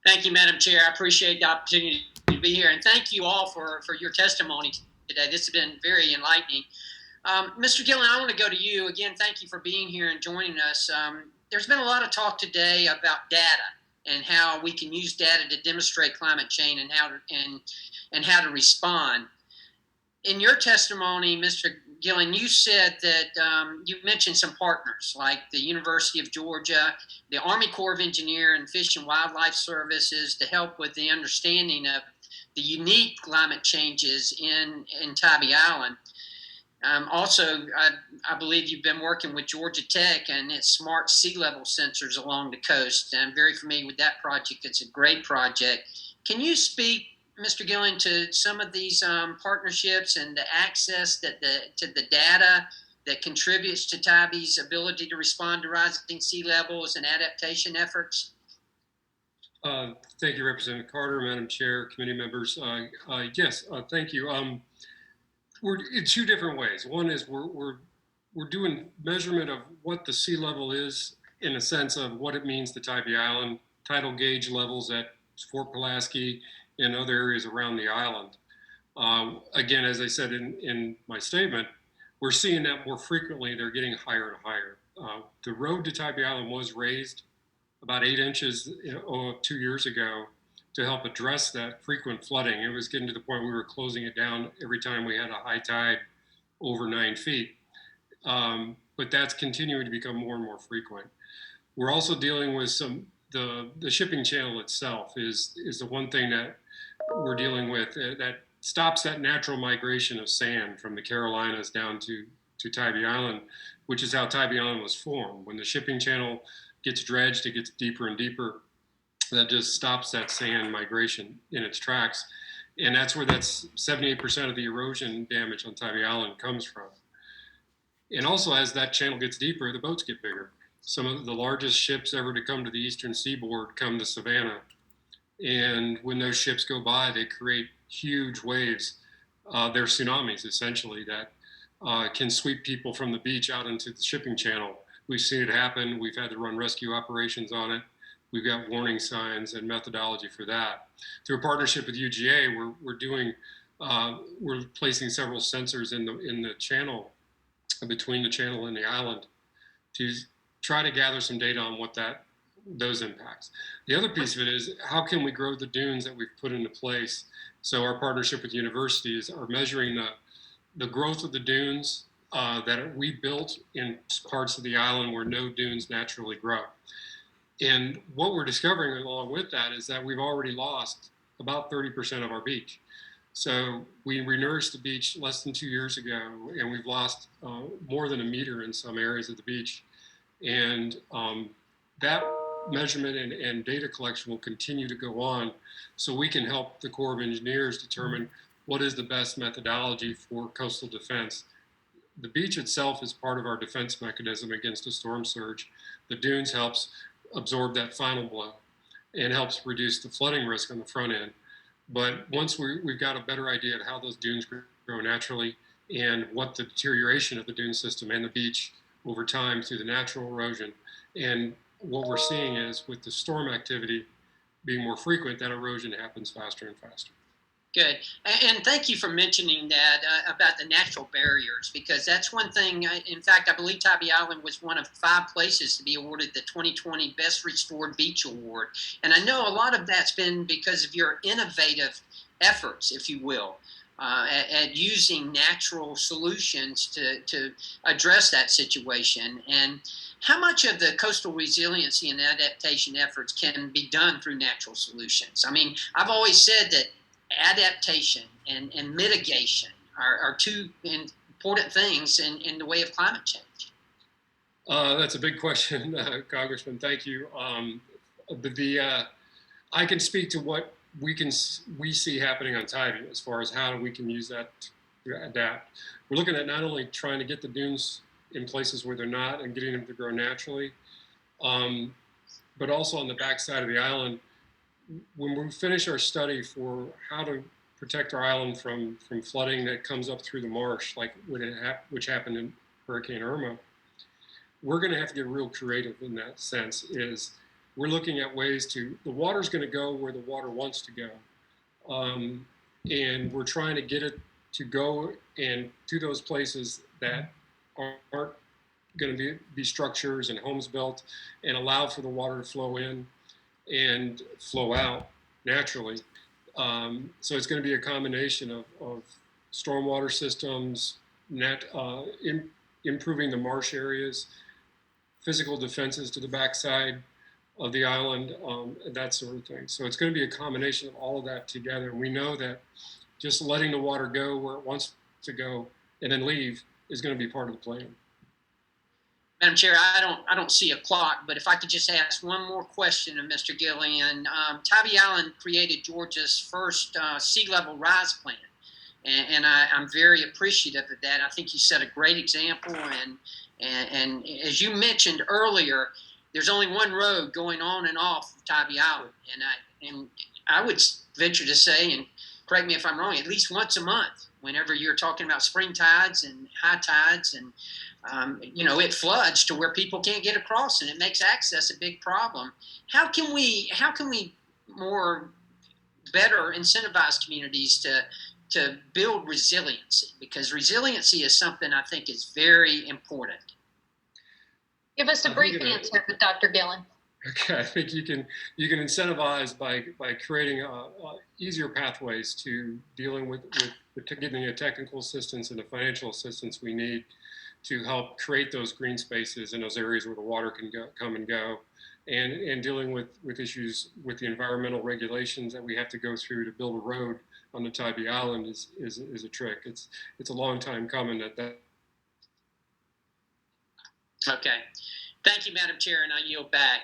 Thank you, Madam Chair. I appreciate the opportunity to be here, and thank you all for your testimony today. This has been very enlightening. Mr. Gillen, I want to go to you again. Thank you for being here and joining us. There's been a lot of talk today about data and how we can use data to demonstrate climate change and how to respond. In your testimony, Mr. Gillen, you said that you mentioned some partners like the University of Georgia, the Army Corps of Engineers, and Fish and Wildlife Services to help with the understanding of the unique climate changes in Tybee Island. Also, I believe you've been working with Georgia Tech and its smart sea level sensors along the coast. I'm very familiar with that project. It's a great project. Can you speak, Mr. Gillen, to some of these partnerships and the access to the data that contributes to Tybee's ability to respond to rising sea levels and adaptation efforts? Thank you, Representative Carter, Madam Chair, committee members. Yes, thank you. We're in two different ways. One is we're doing measurement of what the sea level is in a sense of what it means to Tybee Island, tidal gauge levels at Fort Pulaski and other areas around the island. Again, as I said in my statement, we're seeing that more frequently. They're getting higher and higher. The road to Tybee Island was raised about 8 inches 2 years ago to help address that frequent flooding. It was getting to the point we were closing it down every time we had a high tide over 9 feet. But that's continuing to become more and more frequent. We're also dealing with the shipping channel itself is the one thing that we're dealing with that stops that natural migration of sand from the Carolinas down to Tybee Island, which is how Tybee Island was formed. When the shipping channel gets dredged, it gets deeper and deeper. That just stops that sand migration in its tracks. And that's where that's 78% of the erosion damage on Tybee Island comes from. And also, as that channel gets deeper, the boats get bigger. Some of the largest ships ever to come to the eastern seaboard come to Savannah. And when those ships go by, they create huge waves. They're tsunamis, essentially, that can sweep people from the beach out into the shipping channel. We've seen it happen. We've had to run rescue operations on it. We've got warning signs and methodology for that. Through a partnership with UGA, we're placing several sensors in the channel, between the channel and the island, to try to gather some data on what those impacts. The other piece of it is how can we grow the dunes that we've put into place. So our partnership with universities are measuring the growth of the dunes that we built in parts of the island where no dunes naturally grow. And what we're discovering along with that is that we've already lost about 30% of our beach. So we renourished the beach less than 2 years ago, and we've lost more than a meter in some areas of the beach. And that measurement and data collection will continue to go on so we can help the Corps of Engineers determine what is the best methodology for coastal defense. The beach itself is part of our defense mechanism against a storm surge. The dunes helps absorb that final blow and helps reduce the flooding risk on the front end. But once we've got a better idea of how those dunes grow naturally and what the deterioration of the dune system and the beach over time through the natural erosion, and what we're seeing is with the storm activity being more frequent, that erosion happens faster and faster. Good. And thank you for mentioning that about the natural barriers, because that's one thing. In fact, I believe Tybee Island was one of 5 places to be awarded the 2020 Best Restored Beach Award. And I know a lot of that's been because of your innovative efforts, if you will, at using natural solutions to address that situation. And how much of the coastal resiliency and adaptation efforts can be done through natural solutions? I mean, I've always said that adaptation and mitigation are 2 important things in the way of climate change. That's a big question, Congressman. Thank you. I can speak to what we see happening on Tybee as far as how we can use that to adapt. We're looking at not only trying to get the dunes in places where they're not and getting them to grow naturally, but also on the backside of the island. When we finish our study for how to protect our island from flooding that comes up through the marsh, like which happened in Hurricane Irma, we're going to have to get real creative in that sense. Is we're looking at ways the water's going to go where the water wants to go. And we're trying to get it to go and to those places that aren't going to be structures and homes built and allow for the water to flow in and flow out naturally. So it's going to be a combination of stormwater systems, improving the marsh areas, physical defenses to the backside of the island, that sort of thing. So it's going to be a combination of all of that together. And we know that just letting the water go where it wants to go and then leave is going to be part of the plan. Madam Chair, I don't see a clock, but if I could just ask one more question of Mr. Gillian. Tybee Island created Georgia's first sea level rise plan, and I'm very appreciative of that. I think you set a great example, and as you mentioned earlier, there's only one road going on and off of Tybee Island, and I would venture to say, and correct me if I'm wrong, at least once a month, whenever you're talking about spring tides and high tides, and it floods to where people can't get across, and it makes access a big problem. How can we more better incentivize communities to build resiliency? Because resiliency is something I think is very important. Give us a brief answer, Dr. Gillen. Okay, I think you can incentivize by creating easier pathways to dealing with getting the technical assistance and the financial assistance we need to help create those green spaces in those areas where the water can come and go, and dealing with issues with the environmental regulations that we have to go through to build a road on the Tybee Island is a trick. It's a long time coming that. Okay. Thank you, Madam Chair, and I yield back.